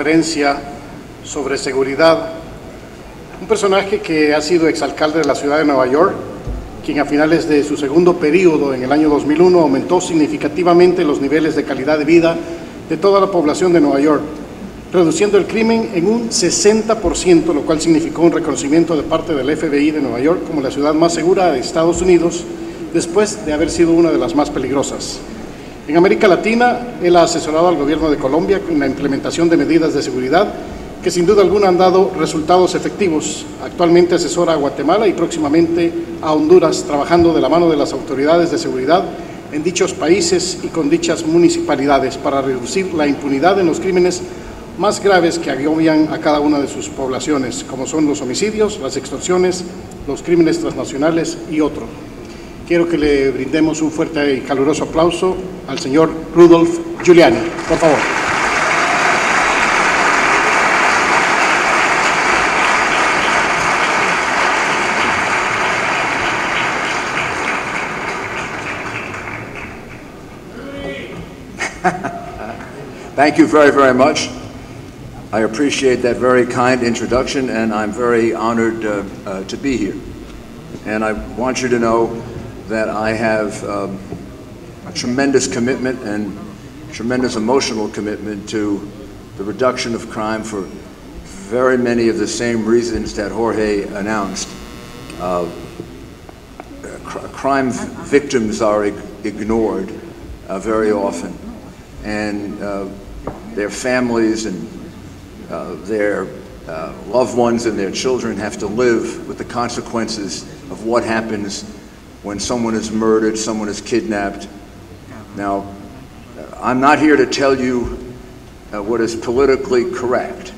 Conferencia sobre seguridad, un personaje que ha sido exalcalde de la ciudad de Nueva York, quien a finales de su segundo periodo en el año 2001 aumentó significativamente los niveles de calidad de vida de toda la población de Nueva York, reduciendo el crimen en un 60%, lo cual significó un reconocimiento de parte del FBI de Nueva York como la ciudad más segura de Estados Unidos, después de haber sido una de las más peligrosas. En América Latina, él ha asesorado al gobierno de Colombia en la implementación de medidas de seguridad que sin duda alguna han dado resultados efectivos. Actualmente asesora a Guatemala y próximamente a Honduras, trabajando de la mano de las autoridades de seguridad en dichos países y con dichas municipalidades para reducir la impunidad en los crímenes más graves que agobian a cada una de sus poblaciones, como son los homicidios, las extorsiones, los crímenes transnacionales y otros. Quiero que le brindemos un fuerte y caluroso aplauso al señor Rudolph Giuliani, por favor. Thank you very, very much. I appreciate that very kind introduction, and I'm very honored to be here. And I want you to know that I have a tremendous commitment and tremendous emotional commitment to the reduction of crime for very many of the same reasons that Jorge announced. Crime victims are ignored very often, and their families and their loved ones and their children have to live with the consequences of what happens when someone is murdered, someone is kidnapped. Now, I'm not here to tell you what is politically correct.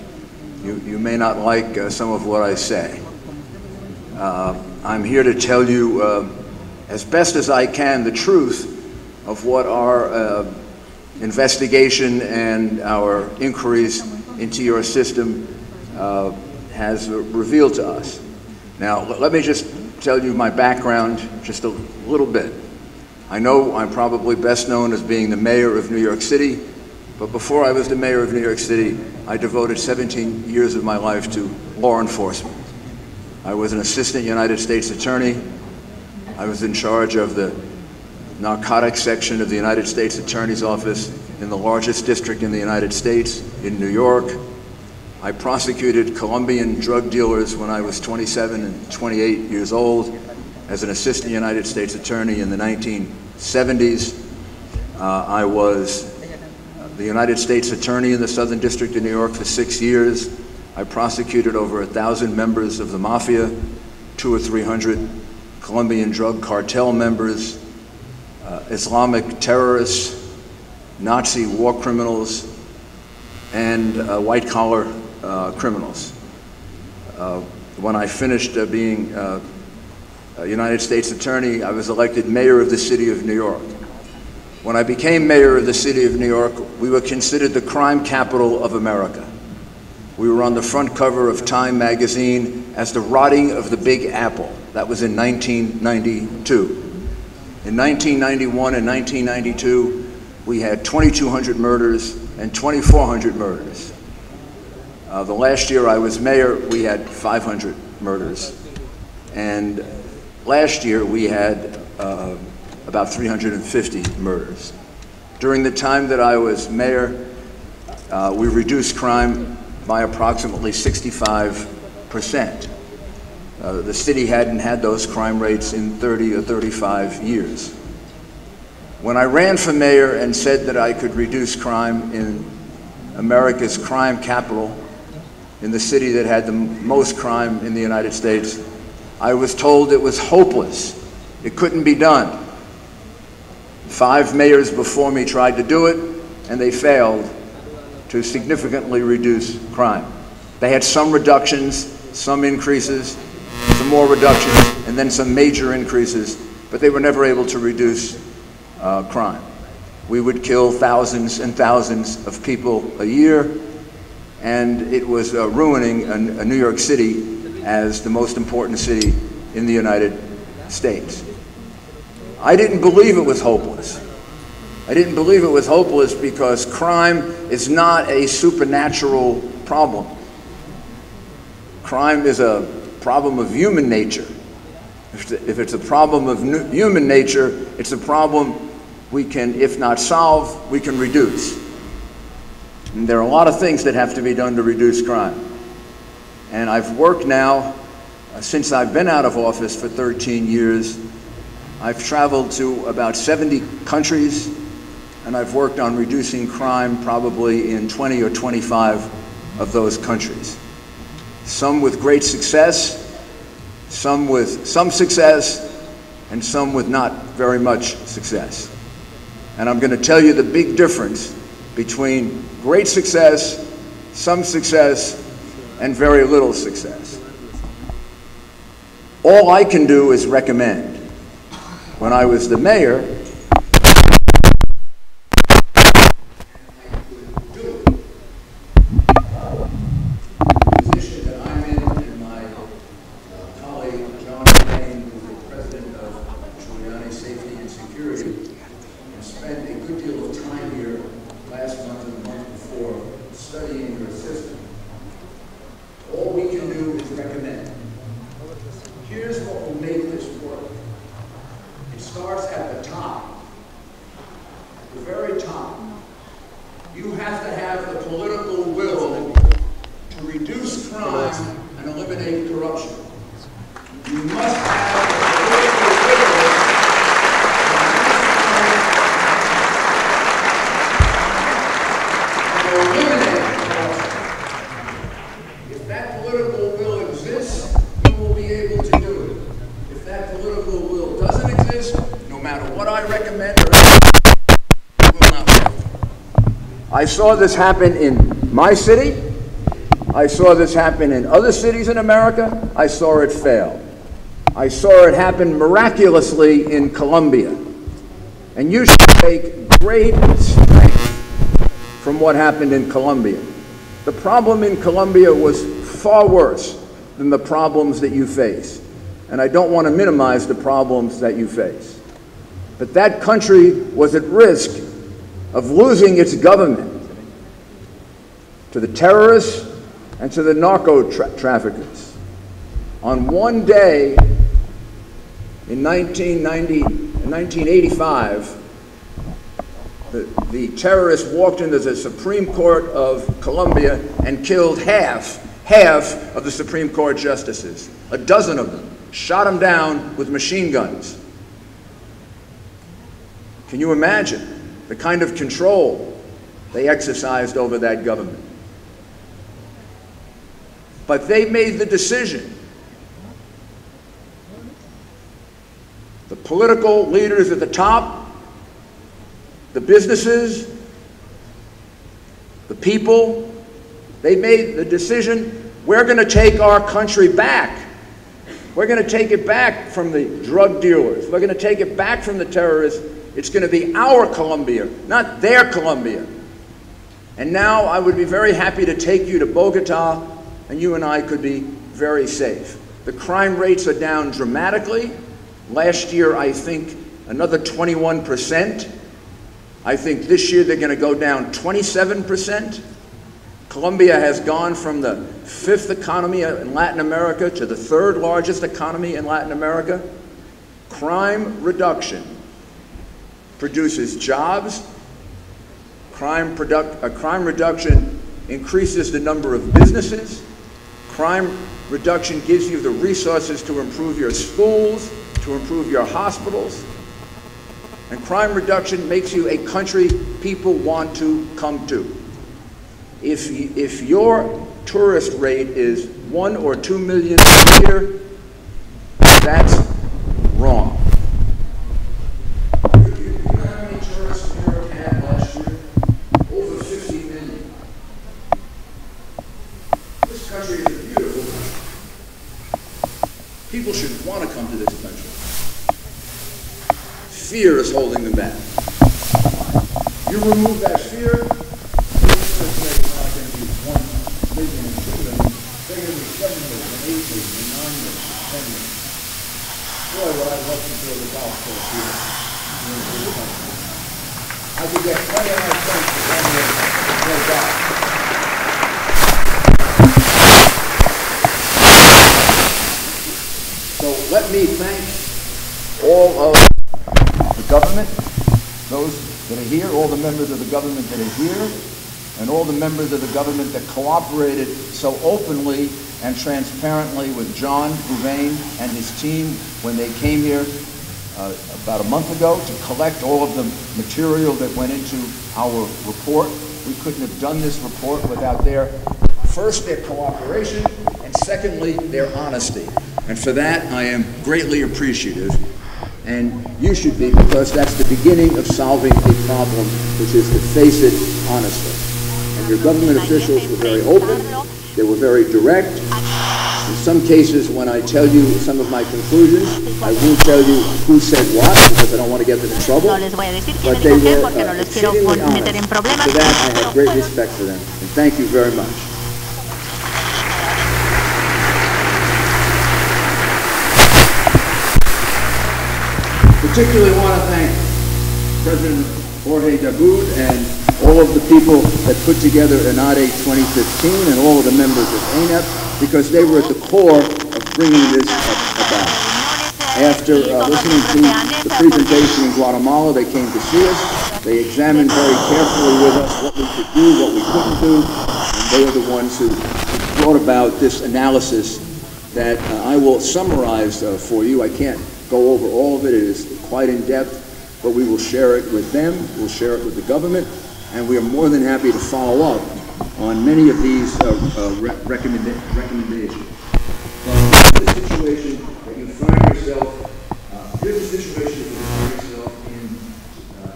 You may not like some of what I say. I'm here to tell you, as best as I can, the truth of what our investigation and our inquiries into your system has revealed to us. Now, let me just tell you my background just a little bit. I know I'm probably best known as being the mayor of New York City, but before I was the mayor of New York City, I devoted 17 years of my life to law enforcement. I was an assistant United States attorney. I was in charge of the narcotics section of the United States Attorney's Office in the largest district in the United States, in New York. I prosecuted Colombian drug dealers when I was 27 and 28 years old as an assistant United States attorney in the 1970s. I was the United States attorney in the Southern District of New York for 6 years. I prosecuted over 1,000 members of the mafia, 200 or 300 Colombian drug cartel members, Islamic terrorists, Nazi war criminals, and white-collar criminals. When I finished being a United States attorney, I was elected mayor of the city of New York. When I became mayor of the city of New York, we were considered the crime capital of America. We were on the front cover of Time magazine as the rotting of the Big Apple. That was in 1992. In 1991 and 1992, we had 2,200 murders and 2,400 murders. The last year I was mayor, we had 500 murders. And last year we had about 350 murders. During the time that I was mayor, we reduced crime by approximately 65%. The city hadn't had those crime rates in 30 or 35 years. When I ran for mayor and said that I could reduce crime in America's crime capital, in the city that had the most crime in the United States, I was told it was hopeless. It couldn't be done. 5 mayors before me tried to do it, and they failed to significantly reduce crime. They had some reductions, some increases, some more reductions, and then some major increases, but they were never able to reduce crime. We would kill thousands and thousands of people a year, and it was ruining a New York City as the most important city in the United States. I didn't believe it was hopeless. I didn't believe it was hopeless because crime is not a supernatural problem. Crime is a problem of human nature. If it's a problem of human nature, it's a problem we can, if not solve, we can reduce. And there are a lot of things that have to be done to reduce crime. And I've worked now, since I've been out of office for 13 years, I've traveled to about 70 countries, and I've worked on reducing crime probably in 20 or 25 of those countries. Some with great success, some with some success, and some with not very much success. And I'm going to tell you the big difference between great success, some success, and very little success. All I can do is recommend. When I was the mayor, I saw this happen in my city. I saw this happen in other cities in America. I saw it fail. I saw it happen miraculously in Colombia. And you should take great strength from what happened in Colombia. The problem in Colombia was far worse than the problems that you face. And I don't want to minimize the problems that you face. But that country was at risk of losing its government to the terrorists and to the narco traffickers. On one day in 1985, the terrorists walked into the Supreme Court of Colombia and killed half of the Supreme Court justices. A dozen of them, shot them down with machine guns. Can you imagine the kind of control they exercised over that government? But they made the decision. The political leaders at the top, the businesses, the people, they made the decision, we're going to take our country back. We're going to take it back from the drug dealers. We're going to take it back from the terrorists. It's going to be our Colombia, not their Colombia. And now I would be very happy to take you to Bogota, and you and I could be very safe. The crime rates are down dramatically. Last year, I think, another 21%. I think this year they're going to go down 27%. Colombia has gone from the 5th economy in Latin America to the 3rd largest economy in Latin America. Crime reduction produces jobs. Crime reduction increases the number of businesses. Crime reduction gives you the resources to improve your schools, to improve your hospitals. And crime reduction makes you a country people want to come to. If your tourist rate is 1 or 2 million a year, that's wrong. You know how many tourists America had last year? Over 50 million. This country is a beautiful country. People should want to come to this country. Fear is holding them back. You remove that fear, it's not going to be 1 million and 2 million. They're going to be 7 million, 8 million, 9 million, 10 million. Boy, would I love to build a golf course here in this country. I could get plenty of my friends to come here and play golf. So let me thank all of the government, those that are here, all the members of the government that are here, and all the members of the government that cooperated so openly and transparently with John Gouvain and his team when they came here about a month ago to collect all of the material that went into our report. We couldn't have done this report without first their cooperation, and secondly, their honesty. And for that, I am greatly appreciative. And you should be, because that's the beginning of solving a problem, which is to face it honestly. And your government officials were very open, they were very direct. In some cases, when I tell you some of my conclusions, I won't tell you who said what, because I don't want to get them in trouble. But they were exceedingly honest. And for that, I have great respect for them. And thank you very much. Particularly want to thank President Jorge Daboud and all of the people that put together ENADE 2015 and all of the members of ANEP, because they were at the core of bringing this about. After listening to the presentation in Guatemala, they came to see us. They examined very carefully with us what we could do, what we couldn't do, and they are the ones who brought about this analysis that I will summarize for you. I can't go over all of it. It is quite in depth, but we will share it with them. We'll share it with the government, and we are more than happy to follow up on many of these recommendations. So here's the situation that you find yourself. Here's the situation that you find yourself in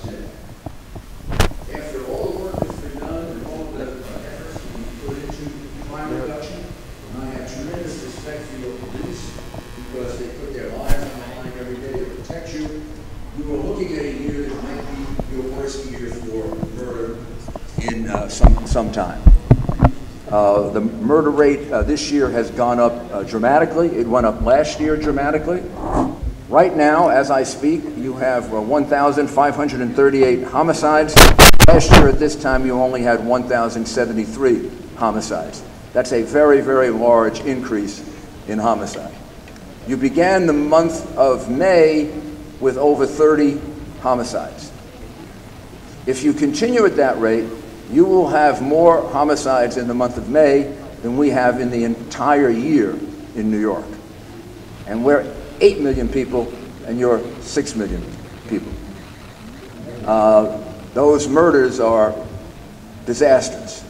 today. After all the work that's been done and all the efforts that we put into crime reduction, and I have tremendous respect for your police because they put their lives on the line every day to protect you. You are looking at a year that might be your worst year for murder in some time. The murder rate this year has gone up dramatically. It went up last year dramatically. Right now, as I speak, you have 1,538 homicides. Last year at this time, you only had 1,073 homicides. That's a very, very large increase in homicide. You began the month of May with over 30 homicides. If you continue at that rate, you will have more homicides in the month of May than we have in the entire year in New York. And we're 8 million people, and you're 6 million people. Those murders are disastrous.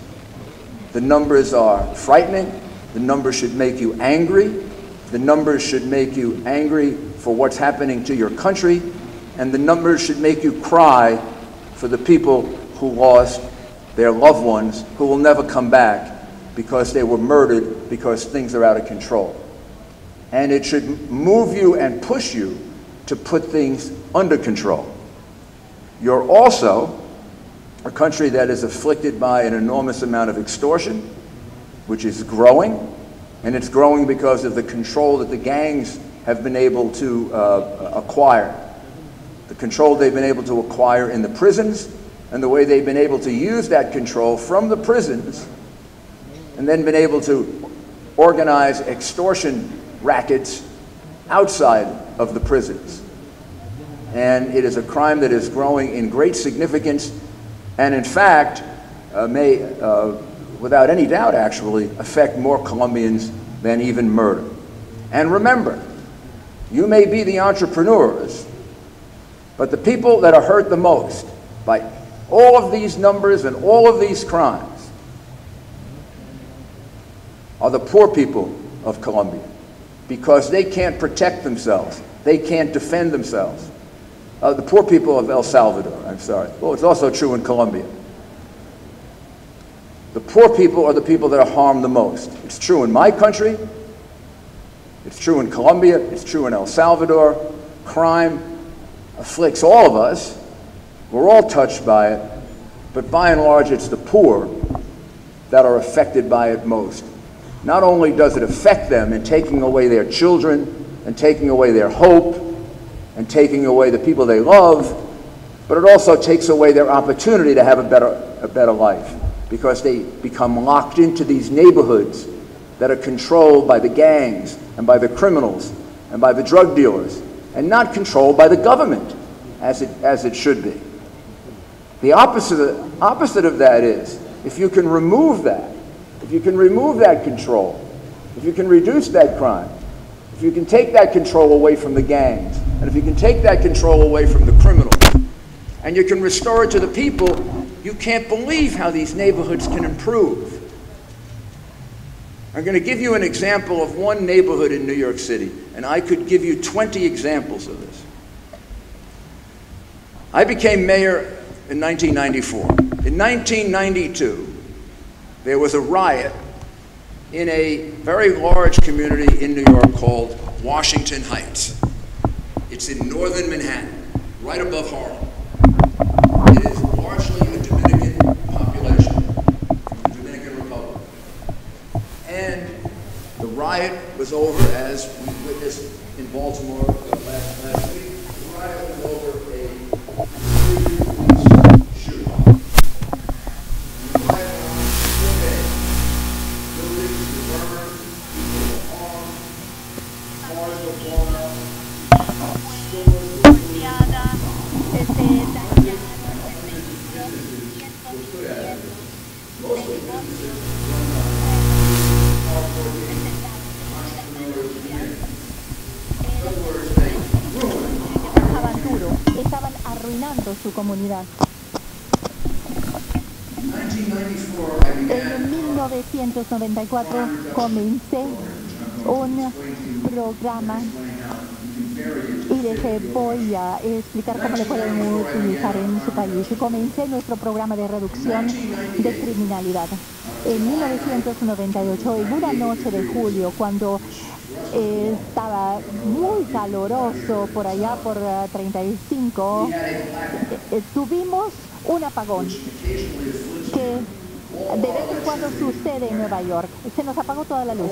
The numbers are frightening. The numbers should make you angry. The numbers should make you angry for what's happening to your country, and the numbers should make you cry for the people who lost their loved ones, who will never come back because they were murdered because things are out of control. And it should move you and push you to put things under control. You're also a country that is afflicted by an enormous amount of extortion, which is growing, and it's growing because of the control that the gangs have been able to acquire. The control they've been able to acquire in the prisons, and the way they've been able to use that control from the prisons, and then been able to organize extortion rackets outside of the prisons. And it is a crime that is growing in great significance, and in fact, may, without any doubt actually, affect more Colombians than even murder. And remember, you may be the entrepreneurs, but the people that are hurt the most by all of these numbers and all of these crimes are the poor people of Colombia, because they can't protect themselves. They can't defend themselves. The poor people of El Salvador, I'm sorry. Well, it's also true in Colombia. The poor people are the people that are harmed the most. It's true in my country. It's true in Colombia. It's true in El Salvador. Crime afflicts all of us. We're all touched by it. But by and large, it's the poor that are affected by it most. Not only does it affect them in taking away their children and taking away their hope and taking away the people they love, but it also takes away their opportunity to have a better life, because they become locked into these neighborhoods that are controlled by the gangs and by the criminals and by the drug dealers, and not controlled by the government as it should be. The opposite of that is, if you can remove that, if you can remove that control, if you can reduce that crime, if you can take that control away from the gangs, and if you can take that control away from the criminals, and you can restore it to the people, you can't believe how these neighborhoods can improve. I'm going to give you an example of one neighborhood in New York City, and I could give you 20 examples of this. I became mayor in 1994. In 1992, there was a riot in a very large community in New York called Washington Heights. It's in northern Manhattan, right above Harlem. It is largely a Dominican population from the Dominican Republic. And the riot was over, as we witnessed in Baltimore last week. The riot was over a shooting. The riot went on for 4 days. Buildings were burned, people were harmed, cars were blown up, stores were estaban arruinando su comunidad. En 1994 comencé un programa y les voy a explicar cómo le pueden utilizar en su país. Comencé nuestro programa de reducción de criminalidad. En 1998, en una noche de julio, cuando estaba muy caluroso, por allá por 35, tuvimos un apagón que de vez en cuando sucede en Nueva York. Se nos apagó toda la luz,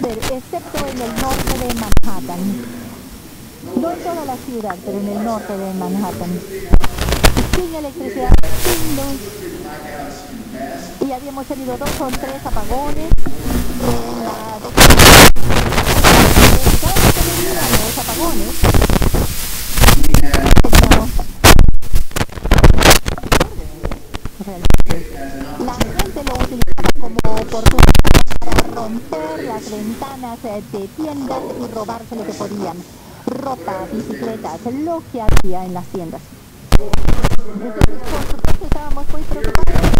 pero excepto en el norte de Manhattan. No en toda la ciudad, pero en el norte de Manhattan. Sin electricidad, sin luz. Y habíamos tenido 2 o 3 apagones en la década. Cada vez que venían los apagones, la gente lo utilizaba como oportunidad para romper las ventanas de tiendas y robarse lo que podían. Ropa, bicicletas, lo que había en las tiendas. Entonces, por supuesto, estábamos muy preocupados.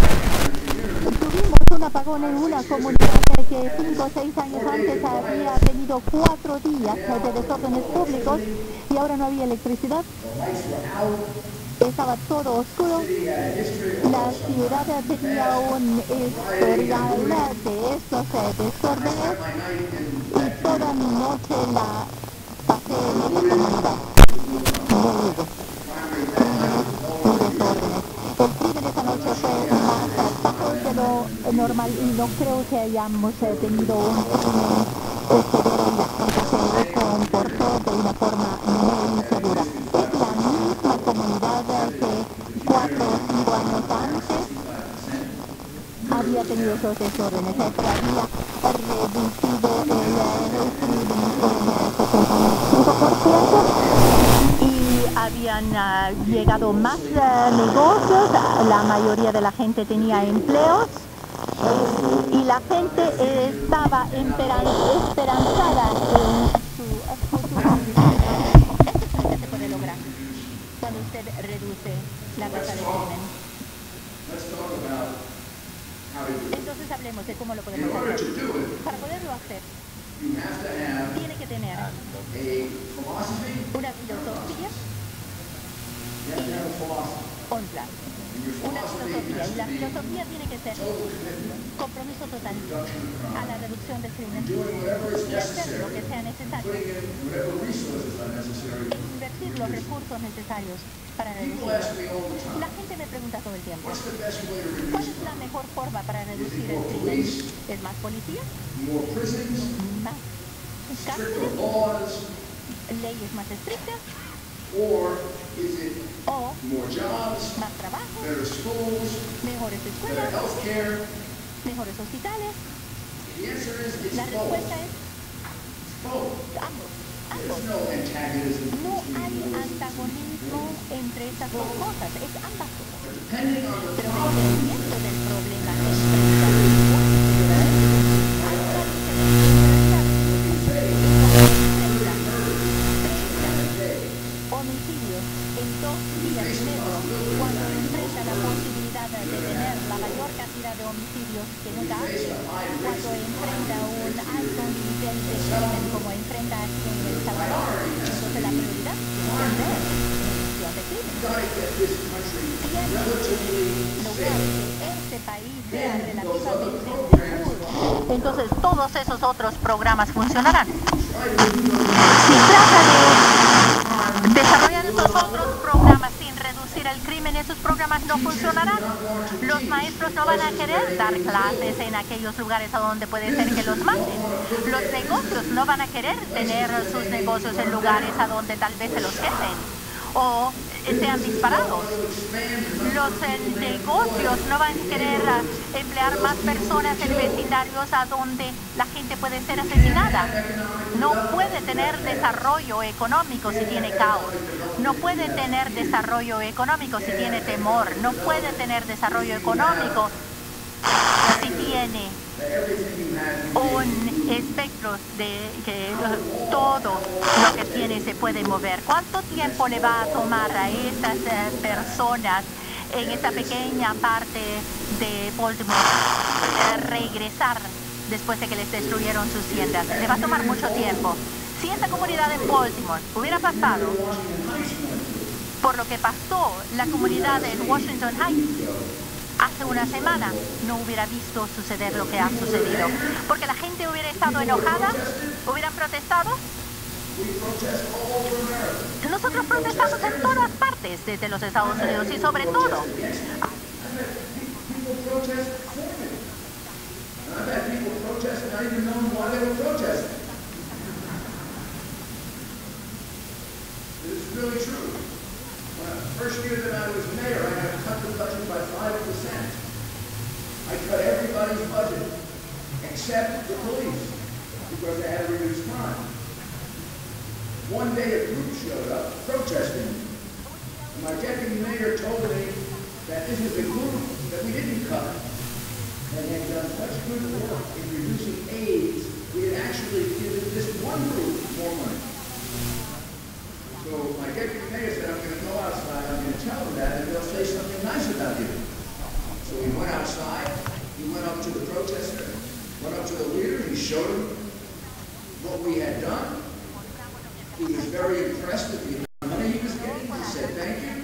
Tuvimos un apagón en una comunidad que 5 o 6 años antes había tenido 4 días de desórdenes públicos y ahora no había electricidad. Estaba todo oscuro. La ciudad tenía un historial de estos desórdenes y toda mi noche la pasé en esa comunidad. El crimen esa noche fue más bajo de lo normal y no creo que hayamos tenido un crimen severo y la gente se comportó de una forma muy segura. Es la misma comunidad que 4 o 5 años antes había tenido esos desórdenes, que había reducido el crimen en 65%. Y habían llegado más negocios, la mayoría de la gente tenía empleos y la gente estaba esperanzada en su futuro. Esto solamente se puede lograr cuando usted reduce la tasa de crimen. Entonces hablemos de cómo lo podemos hacer. Para poderlo hacer, tiene que tener una filosofía y un plan. Una filosofía, y la filosofía tiene que ser compromiso total a la reducción del crimen y hacer lo que sea necesario, invertir los recursos necesarios para reducirlo. La gente me pregunta todo el tiempo, ¿cuál es la mejor forma para reducir el crimen? ¿Es más policía? ¿Más cárceles? ¿Leyes más estrictas? o más trabajo, mejores escuelas, mejores hospitales. La respuesta es ambos. No hay antagonismo entre estas dos cosas, es ambas cosas. Pero dependiendo del problema que enfrenta homicidios en 2 días y medio, cuando enfrenta la posibilidad de tener la mayor cantidad de homicidios que nunca antes, cuando enfrenta un alto nivel de crimen como enfrenta aquí en El Salvador. Entonces la prioridad es defender la reducción de crimen. Tiene lograr que este país sea relativamente seguro. Entonces todos esos otros programas funcionarán. Si trata de desarrollar esos otros programas sin reducir el crimen, esos programas no funcionarán. Los maestros no van a querer dar clases en aquellos lugares a donde puede ser que los maten. Los negocios no van a querer tener sus negocios en lugares a donde tal vez se los queden o sean disparados. Los negocios no van a querer emplear más personas en vecindarios a donde la gente puede ser asesinada. No puede tener desarrollo económico si tiene caos. No puede tener desarrollo económico si tiene temor. No puede tener desarrollo económico si tiene un espectro de que todo lo que tiene se puede mover. ¿Cuánto tiempo le va a tomar a estas personas en esta pequeña parte de Baltimore regresar después de que les destruyeron sus tiendas? Le va a tomar mucho tiempo. Si esta comunidad en Baltimore hubiera pasado por lo que pasó la comunidad en Washington Heights hace una semana, no hubiera visto suceder lo que ha sucedido. Porque la gente hubiera estado enojada, hubieran protestado. Nosotros protestamos en todas partes desde los Estados Unidos y sobre todo. First year that I was mayor, I had to cut the budget by 5%. I cut everybody's budget except the police because they had to reduce crime. One day a group showed up protesting. And my deputy mayor told me that this was a group that we didn't cut. And they had done such good work in reducing AIDS, we had actually given this one group more money. So my deputy mayor said, I'm going to go outside, I'm going to tell them that, and they'll say something nice about you. So he went outside, he went up to the protester, went up to the leader, he showed him what we had done. He was very impressed with the money he was getting. He said, thank you.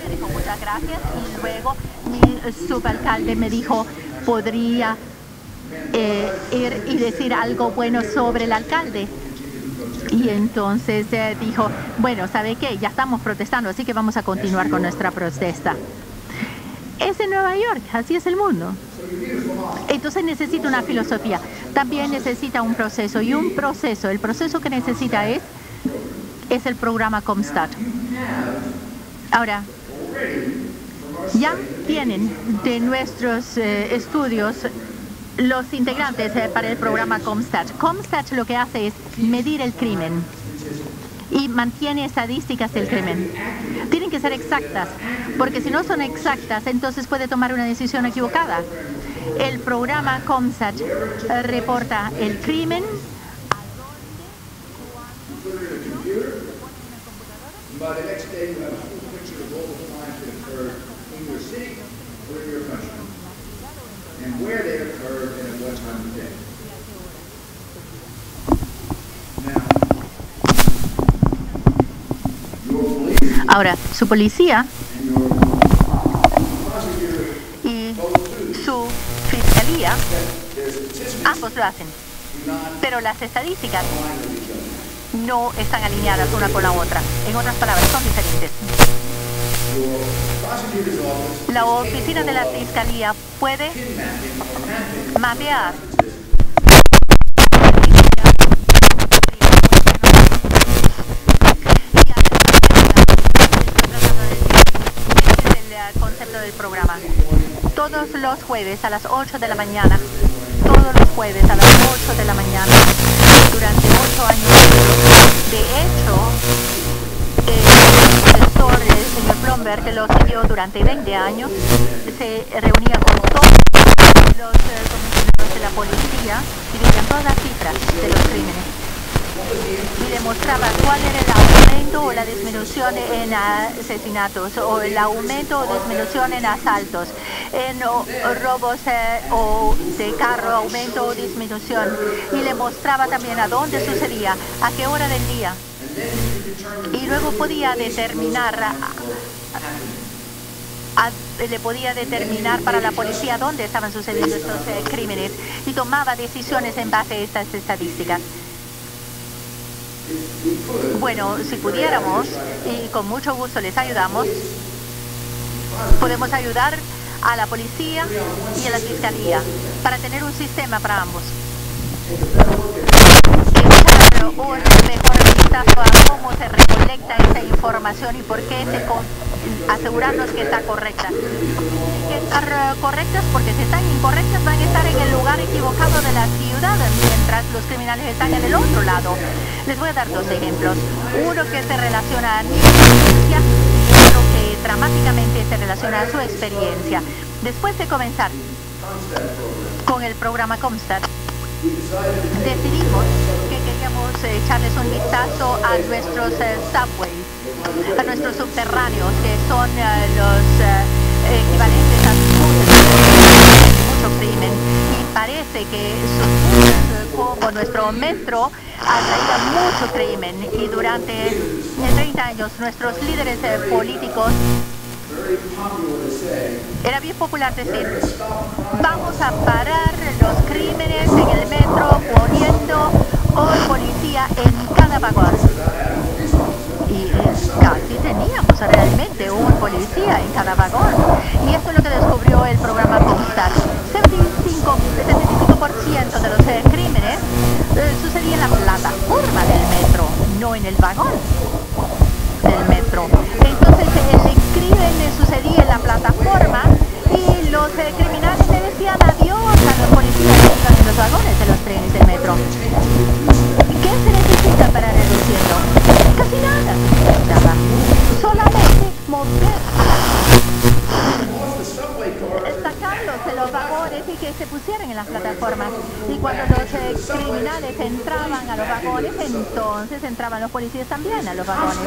Dijo muchas gracias y luego mi subalcalde me dijo, podría ir y decir algo bueno sobre el alcalde. Y entonces dijo, bueno, ¿sabe qué? Ya estamos protestando, así que vamos a continuar con nuestra protesta. Es en Nueva York, así es el mundo. Entonces necesita una filosofía, también necesita un proceso, y un proceso, el proceso que necesita es el programa Comstat. Ahora, ya tienen de nuestros estudios los integrantes para el programa Comstat. Comstat lo que hace es medir el crimen y mantiene estadísticas del crimen. Tienen que ser exactas, porque si no son exactas, entonces puede tomar una decisión equivocada. El programa Comstat reporta el crimen. And where they occurred and at what time of day. Now, ahora, su policía y su fiscalía, ambos lo hacen, pero las estadísticas no están alineadas una con la otra. En otras palabras, son diferentes. La oficina de la fiscalía puede mapear y hacer del programa. Todos los jueves a las 8 de la mañana. Todos los jueves a las 8 de la mañana. Durante 8 años. De hecho, el profesor, el señor Blomberg, que lo siguió durante 20 años, se reunía con todos los comisionados de la policía y veían todas las cifras de los crímenes. Y demostraba cuál era el aumento o la disminución en asesinatos, o el aumento o disminución en asaltos, en robos o de carro, aumento o disminución. Y le mostraba también a dónde sucedía, a qué hora del día. Y luego podía determinar le podía determinar para la policía dónde estaban sucediendo estos crímenes, y tomaba decisiones en base a estas estadísticas. Bueno, si pudiéramos, y con mucho gusto les ayudamos, podemos ayudar a la policía y a la fiscalía para tener un sistema para ambos. Echar un mejor vistazo a cómo se recolecta esa información y por qué asegurarnos que está correcta. Que estar correctas, porque si están incorrectas van a estar en el lugar equivocado de la ciudad, mientras los criminales están en el otro lado. Les voy a dar dos ejemplos. Uno que se relaciona a mi experiencia y otro que dramáticamente se relaciona a su experiencia. Después de comenzar con el programa Comstat, decidimos que queríamos echarles un vistazo a nuestros subways, a nuestros subterráneos, que son los equivalentes a mucho crimen. Y parece que como nuestro metro atraía mucho crimen, y durante 30 años nuestros líderes políticos, era bien popular decir: vamos a parar los crímenes en el metro poniendo un policía en cada vagón. Y casi teníamos realmente un policía en cada vagón. Y esto es lo que descubrió el programa Comstat. 75% de los crímenes sucedían en la plataforma del metro, no en el vagón del metro. Entonces el crimen sucedía en la plataforma y los criminales le decían adiós a los policías que iban en los vagones de los trenes del metro. ¿Qué se necesita para reducirlo? Casi nada se necesitaba. Solamente mover, sacarlos de los vagones y que se pusieran en las plataformas. Y cuando los criminales entraban a los vagones, entonces entraban los policías también a los vagones.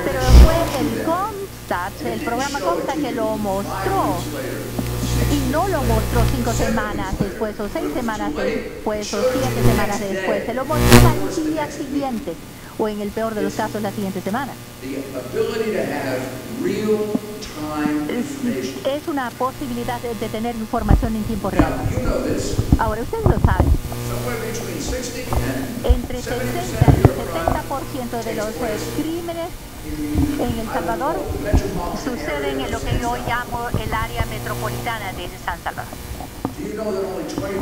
Pero fue el Comstat, el programa Comstat, que lo mostró. Y no lo mostró 5 semanas después, o 6 semanas después, o 7 semanas después. Se lo mostró al día siguiente, o en el peor de los casos, la siguiente semana. Es una posibilidad de tener información en tiempo real. Ahora, ustedes lo saben. Entre 60 y 70% de los crímenes en El Salvador suceden en lo que yo llamo el área metropolitana de San Salvador.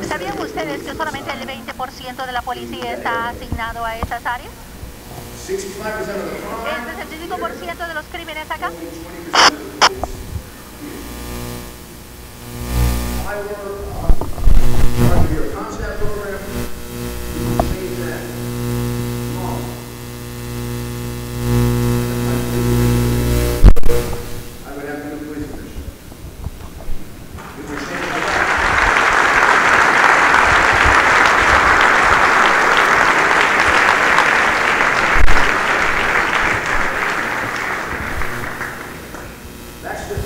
¿Sabían ustedes que solamente el 20% de la policía está asignado a esas áreas? ¿El 65% de los crímenes acá?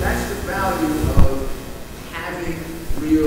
That's the value of having real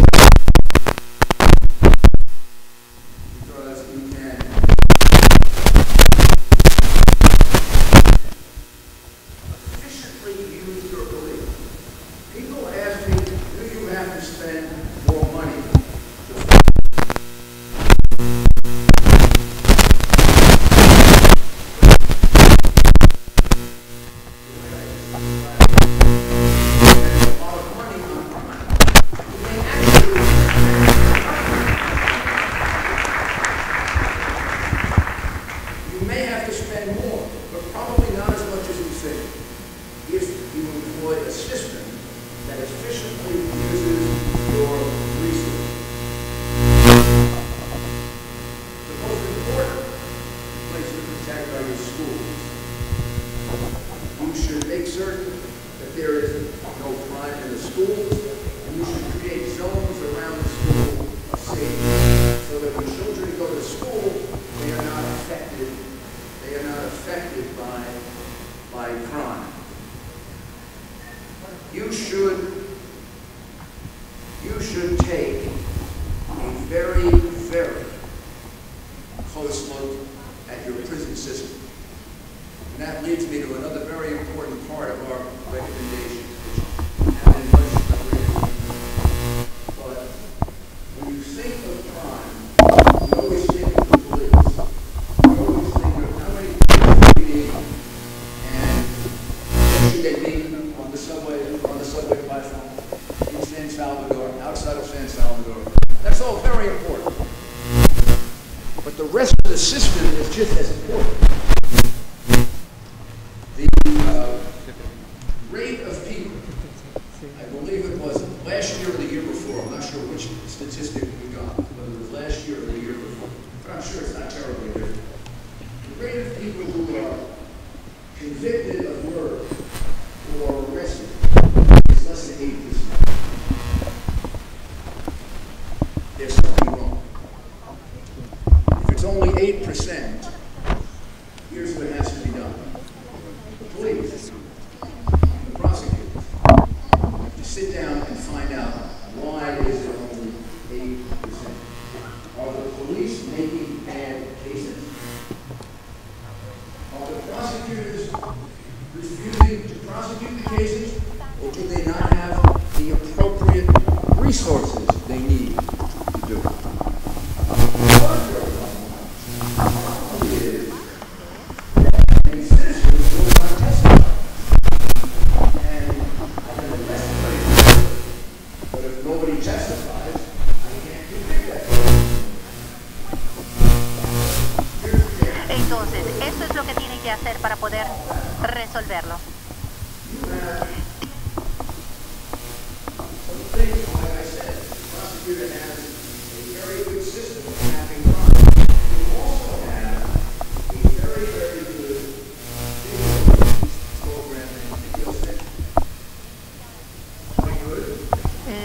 system. And that leads me to another very important part of our recommendations, which have been much agreed. But when you think of crime, you always think of the police. You always think of how many police we need, and what should they be on the subway platform in San Salvador, outside of San Salvador. That's all very important. But the rest of the system is just as important. The rate of people, I believe it was last year or the year before, I'm not sure which statistic we got, whether it was last year or the year before, but I'm sure it's not terribly different. The rate of people who are convicted of murder or arrested is less than 8%. There's something wrong. If it's only 8%, here's what has to be done. The police, the prosecutors, have to sit down and find out why is it only 8%. Are the police making bad cases? Are the prosecutors refusing to prosecute the cases, or do they not have the appropriate resources they need to do it? Entonces, eso es lo que tienen que hacer para poder resolverlo.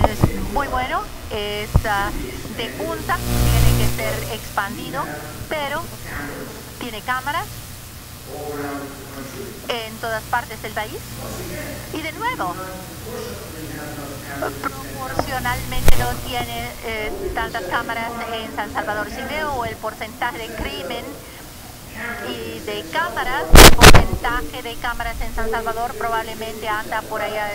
Es muy bueno, es de punta, tiene que ser expandido, pero tiene cámaras en todas partes del país. Y de nuevo, proporcionalmente no tiene tantas cámaras en San Salvador. Si veo el porcentaje de crimen y de cámaras, el porcentaje de cámaras en San Salvador probablemente anda por allá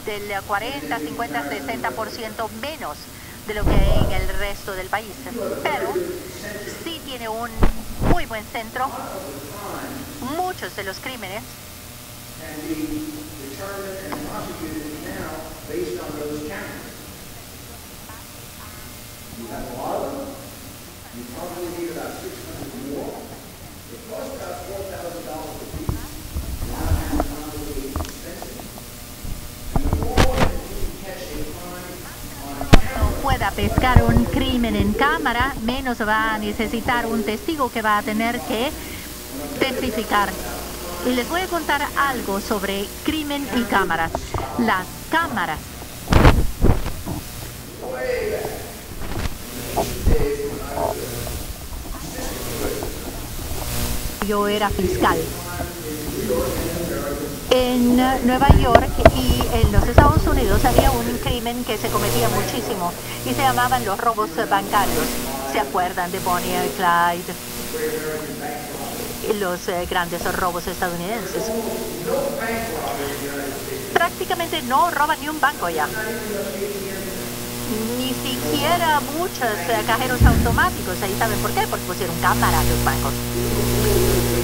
del 40, 50, 60% menos de lo que hay en el resto del país. Pero sí tiene un muy buen centro. Muchos de los crímenes pueda pescar un crimen en cámara, menos va a necesitar un testigo que va a tener que testificar. Y les voy a contar algo sobre crimen y cámaras. Las cámaras. Yo era fiscal en Nueva York y en los Estados Unidos había un crimen que se cometía muchísimo y se llamaban los robos bancarios. ¿Se acuerdan de Bonnie y Clyde? Los grandes robos estadounidenses. Prácticamente no roban ni un banco ya. Ni siquiera muchos cajeros automáticos. ¿Y saben por qué? Porque pusieron cámaras en los bancos.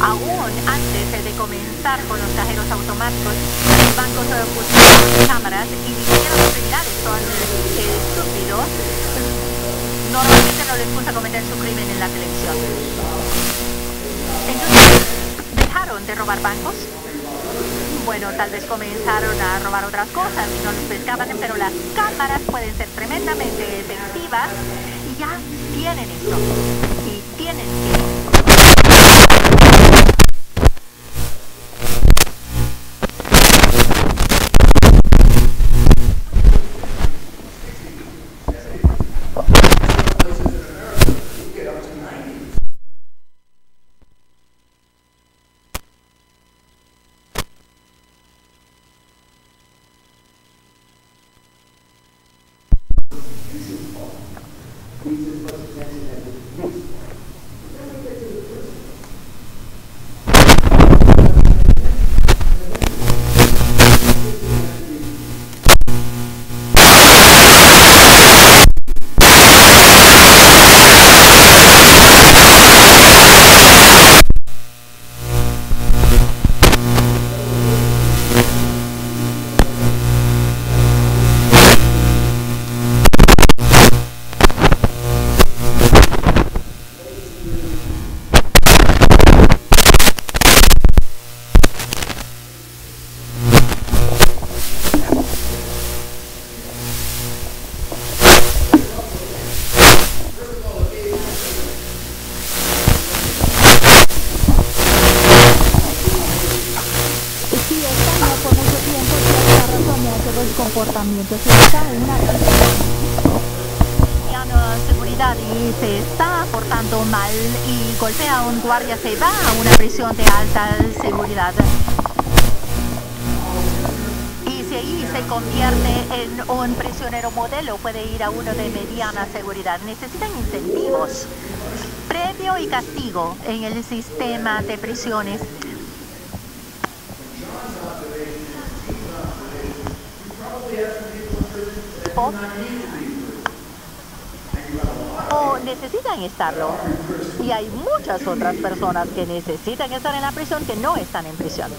Aún antes de comenzar con los cajeros automáticos, los bancos pusieron cámaras y ni siquiera los criminales son estúpidos. Normalmente no les gusta cometer su crimen en la televisión. Entonces, ¿dejaron de robar bancos? Bueno, tal vez comenzaron a robar otras cosas y no los pescaban, pero las cámaras pueden ser tremendamente efectivas y ya tienen esto. Y tienen que... comportamiento. Si está en una seguridad y se está portando mal y golpea a un guardia, se va a una prisión de alta seguridad. Y si ahí se convierte en un prisionero modelo, puede ir a uno de mediana seguridad. Necesitan incentivos, premio y castigo en el sistema de prisiones. O necesitan estarlo. Y hay muchas otras personas que necesitan estar en la prisión que no están en prisión.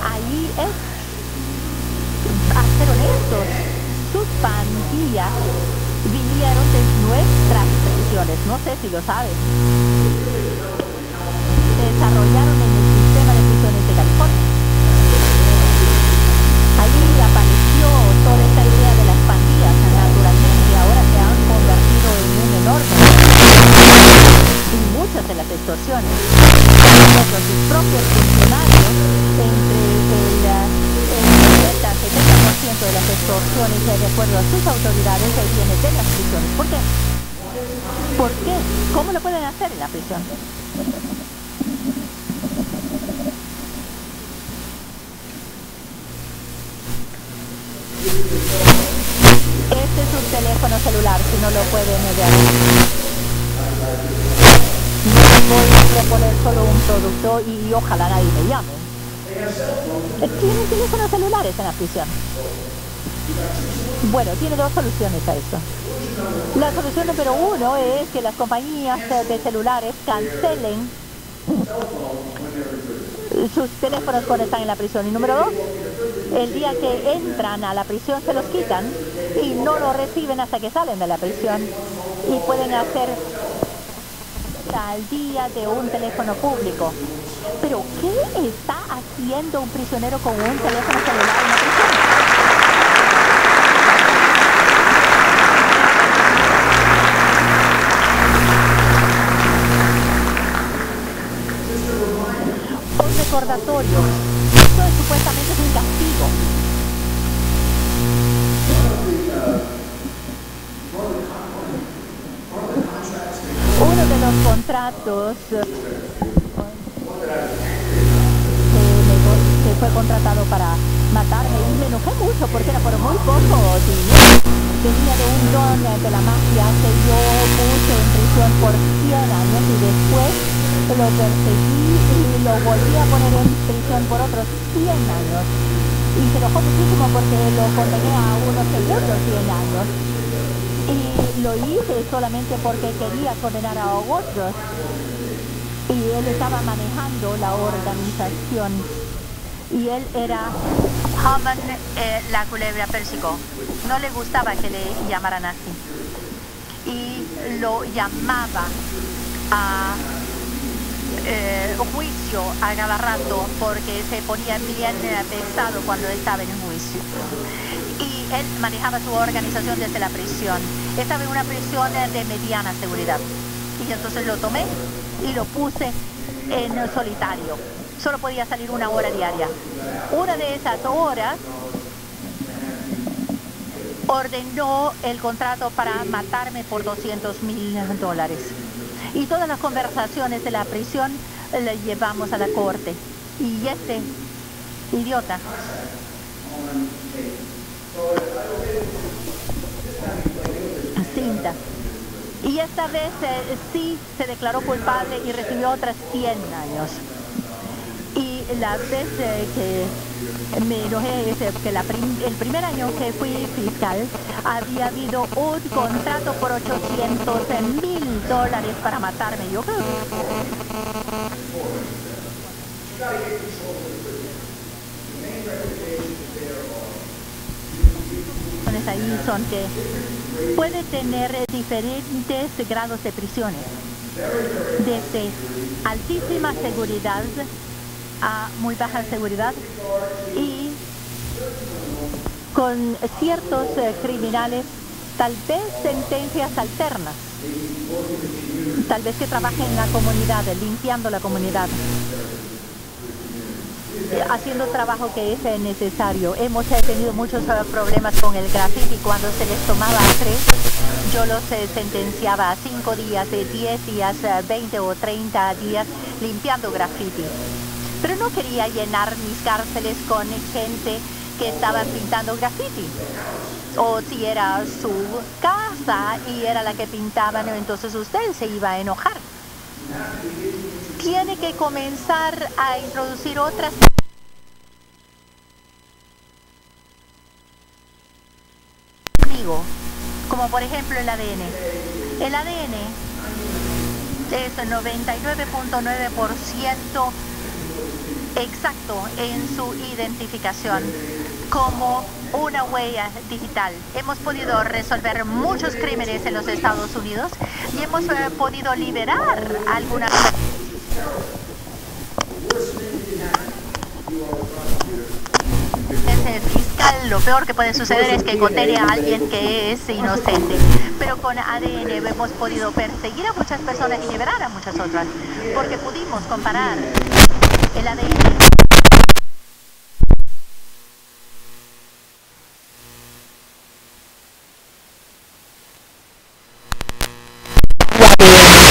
Ahí es, a ser honestos, sus pandillas vinieron de nuestras prisiones. No sé si lo sabes. Desarrollaron en el sistema de prisiones de California. Ahí apareció toda esta idea de las pandillas, naturalmente. Ahora se han convertido en un enorme y muchas de las extorsiones. Sus propios funcionarios, entre el 70% de las extorsiones, de acuerdo a sus autoridades, vienen de las prisiones. ¿Por qué? ¿Por qué? ¿Cómo lo pueden hacer en la prisión? Este es un teléfono celular, si no lo pueden ver. No voy a proponer solo un producto y ojalá nadie me llame. Tienen teléfonos celulares en la prisión. Bueno, tiene dos soluciones a esto. La solución número uno es que las compañías de celulares cancelen sus teléfonos cuando están en la prisión. Y número dos, el día que entran a la prisión se los quitan y no lo reciben hasta que salen de la prisión. Y pueden hacer al día de un teléfono público. Pero ¿qué está haciendo un prisionero con un teléfono celular en la prisión? Un recordatorio. Esto supuestamente es un castigo. Uno de los contratos que fue contratado para matarme, y me enojé mucho porque era por muy poco dinero. Venía de un don de la mafia que yo puse en prisión por 100 años y después lo perseguí y lo volví a poner en prisión por otros 100 años. Y se enojó muchísimo porque lo condené a unos segundos 100 años. Y lo hice solamente porque quería condenar a otros. Y él estaba manejando la organización. Y él era Haman, la culebra pérsico. No le gustaba que le llamaran así. Y lo llamaba a juicio a cada rato porque se ponía bien pesado cuando estaba en juicio. Y él manejaba su organización desde la prisión. Estaba en una prisión de mediana seguridad. Y entonces lo tomé y lo puse en solitario. Solo podía salir 1 hora diaria. Una de esas horas ordenó el contrato para matarme por $200,000. Y todas las conversaciones de la prisión las llevamos a la corte. Y este idiota cinta. Y esta vez sí se declaró culpable y recibió otras 100 años. Y la vez que me enojé es que el primer año que fui fiscal había habido un contrato por $800,000 para matarme. Yo creo que ahí son que puede tener diferentes grados de prisiones, desde altísima seguridad a muy baja seguridad, y con ciertos criminales tal vez sentencias alternas. Tal vez que trabaje en la comunidad, limpiando la comunidad, haciendo trabajo que es necesario. Hemos tenido muchos problemas con el graffiti. Cuando se les tomaba 3, yo los sentenciaba a 5 días, 10 días, 20 o 30 días limpiando graffiti. Pero no quería llenar mis cárceles con gente que estaba pintando graffiti. O si era su casa y era la que pintaban, entonces usted se iba a enojar. Tiene que comenzar a introducir otras como por ejemplo el ADN. El ADN es 99.9% exacto en su identificación como una huella digital. Hemos podido resolver muchos crímenes en los Estados Unidos y hemos podido liberar algunas. Ese fiscal, lo peor que puede suceder es que condene a alguien que es inocente. Pero con ADN hemos podido perseguir a muchas personas y liberar a muchas otras, porque pudimos comparar el ADN. Recolectamos el ADN.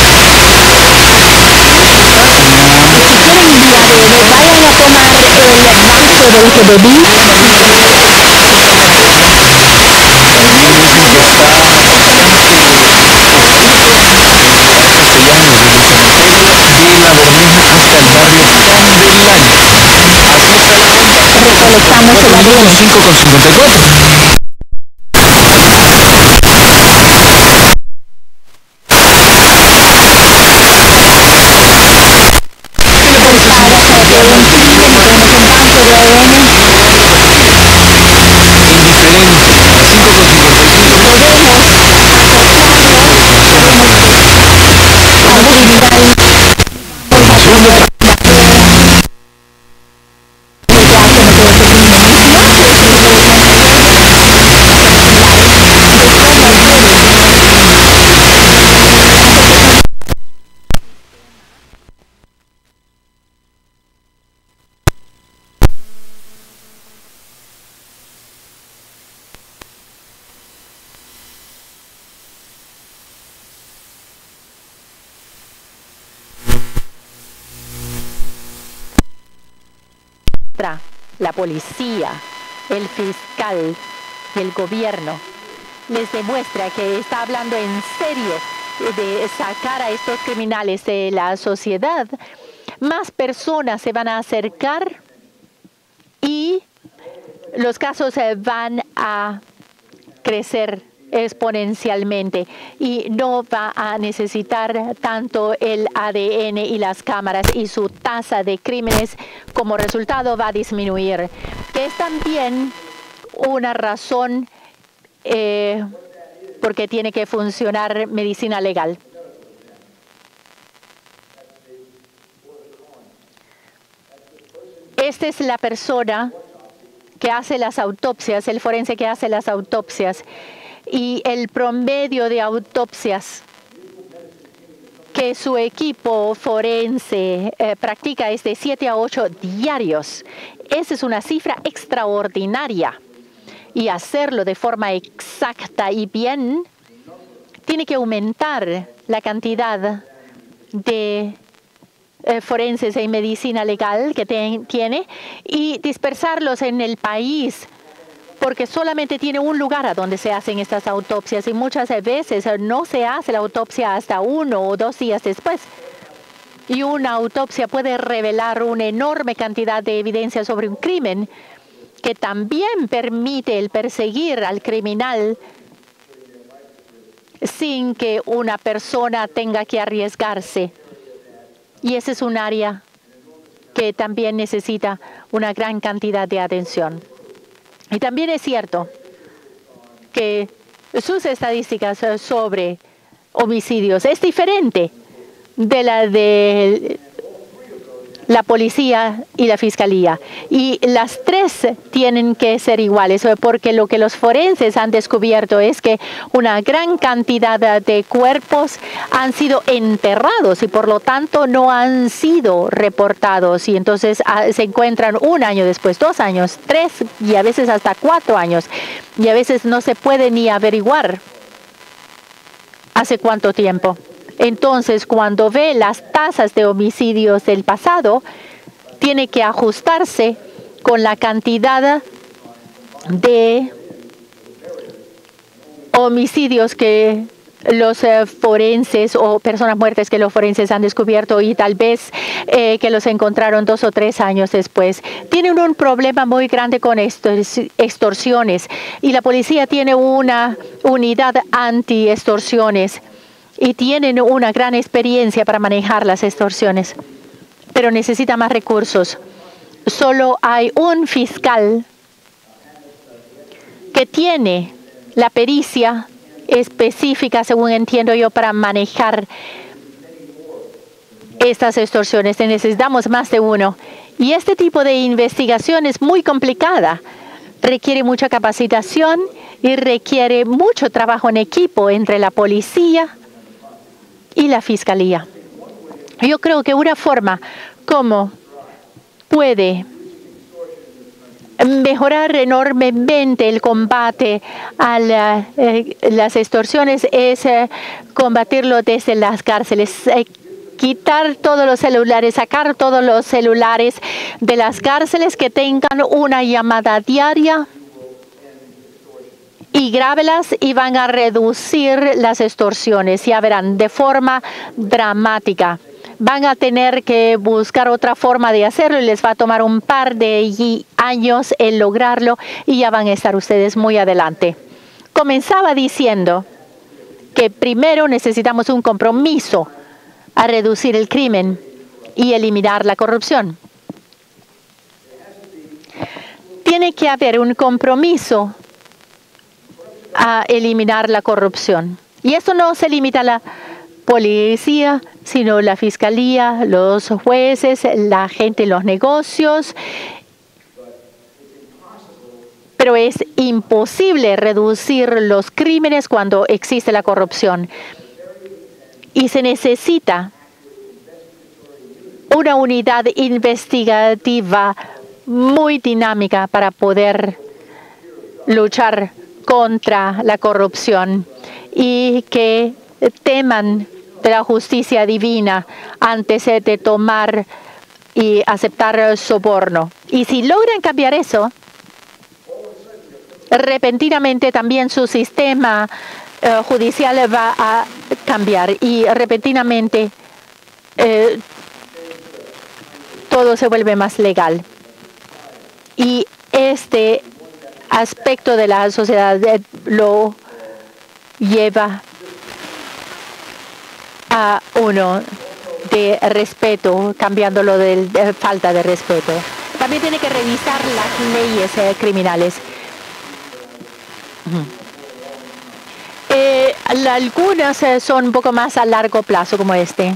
5,54. La policía, el fiscal y el gobierno les demuestra que está hablando en serio de sacar a estos criminales de la sociedad, más personas se van a acercar y los casos van a crecer exponencialmente y no va a necesitar tanto el ADN y las cámaras, y su tasa de crímenes como resultado va a disminuir, que es también una razón porque tiene que funcionar medicina legal. Esta es la persona que hace las autopsias, el forense que hace las autopsias. Y el promedio de autopsias que su equipo forense practica es de 7 a 8 diarios. Esa es una cifra extraordinaria. Y hacerlo de forma exacta y bien tiene que aumentar la cantidad de forenses en medicina legal que tiene y dispersarlos en el país, porque solamente tiene un lugar a donde se hacen estas autopsias y muchas veces no se hace la autopsia hasta 1 o 2 días después. Y una autopsia puede revelar una enorme cantidad de evidencia sobre un crimen que también permite el perseguir al criminal sin que una persona tenga que arriesgarse. Y ese es un área que también necesita una gran cantidad de atención. Y también es cierto que sus estadísticas sobre homicidios es diferente de la de la policía y la fiscalía. Y las tres tienen que ser iguales, porque lo que los forenses han descubierto es que una gran cantidad de cuerpos han sido enterrados y por lo tanto no han sido reportados. Y entonces se encuentran 1 año después, 2 años, 3 y a veces hasta 4 años. Y a veces no se puede ni averiguar hace cuánto tiempo. Entonces, cuando ve las tasas de homicidios del pasado, tiene que ajustarse con la cantidad de homicidios que los forenses o personas muertas que los forenses han descubierto y tal vez que los encontraron 2 o 3 años después. Tienen un problema muy grande con extorsiones y la policía tiene una unidad anti-extorsiones y tienen una gran experiencia para manejar las extorsiones, pero necesita más recursos. Solo hay un fiscal que tiene la pericia específica, según entiendo yo, para manejar estas extorsiones. Necesitamos más de uno. Y este tipo de investigación es muy complicada. Requiere mucha capacitación y requiere mucho trabajo en equipo entre la policía y la fiscalía. Yo creo que una forma como puede mejorar enormemente el combate a las extorsiones es combatirlo desde las cárceles. Quitar todos los celulares, sacar todos los celulares de las cárceles, que tengan una llamada diaria y grábelas y van a reducir las extorsiones. Ya verán, de forma dramática. Van a tener que buscar otra forma de hacerlo y les va a tomar un par de años el lograrlo y ya van a estar ustedes muy adelante. Comenzaba diciendo que primero necesitamos un compromiso a reducir el crimen y eliminar la corrupción. Tiene que haber un compromiso a eliminar la corrupción. Y esto no se limita a la policía, sino la fiscalía, los jueces, la gente en los negocios. Pero es imposible reducir los crímenes cuando existe la corrupción. Y se necesita una unidad investigativa muy dinámica para poder luchar contra la corrupción y que teman de la justicia divina antes de tomar y aceptar soborno. Y si logran cambiar eso, repentinamente también su sistema judicial va a cambiar y repentinamente todo se vuelve más legal. Y este aspecto de la sociedad lo lleva a uno de respeto, cambiándolo de falta de respeto. También tiene que revisar las leyes criminales. Algunas son un poco más a largo plazo, como este.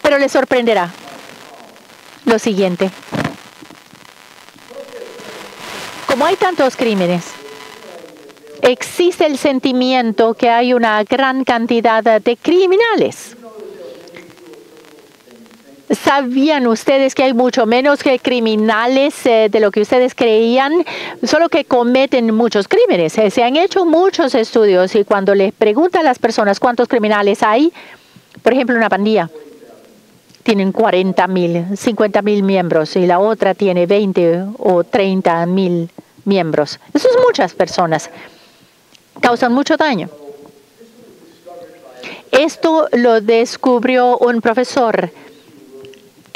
Pero les sorprenderá lo siguiente. Como hay tantos crímenes, existe el sentimiento que hay una gran cantidad de criminales. ¿Sabían ustedes que hay mucho menos que criminales de lo que ustedes creían? Solo que cometen muchos crímenes. Se han hecho muchos estudios y cuando les preguntan a las personas cuántos criminales hay, por ejemplo, una pandilla, tienen 40,000, 50,000 miembros y la otra tiene 20 o 30,000 miembros. Eso es muchas personas. Causan mucho daño. Esto lo descubrió un profesor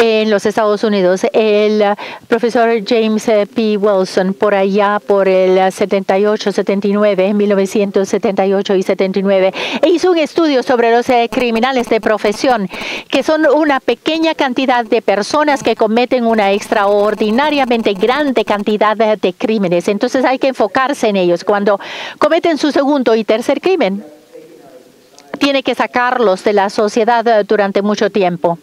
en los Estados Unidos, el profesor James P. Wilson, por allá por el 78, 79, 1978 y 79. E hizo un estudio sobre los criminales de profesión, que son una pequeña cantidad de personas que cometen una extraordinariamente grande cantidad de crímenes. Entonces hay que enfocarse en ellos. Cuando cometen su segundo y tercer crimen, tiene que sacarlos de la sociedad durante mucho tiempo.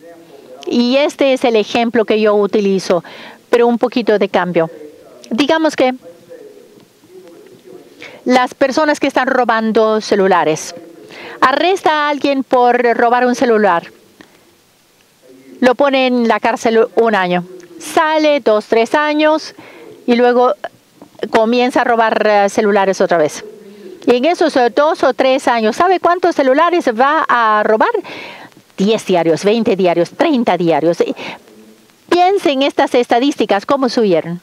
Y este es el ejemplo que yo utilizo, pero un poquito de cambio. Digamos que las personas que están robando celulares. Arresta a alguien por robar un celular. Lo pone en la cárcel 1 año. Sale 2, 3 años y luego comienza a robar celulares otra vez. Y en esos 2 o 3 años, ¿sabe cuántos celulares va a robar? 10 diarios, 20 diarios, 30 diarios. Piensen en estas estadísticas, cómo subieron.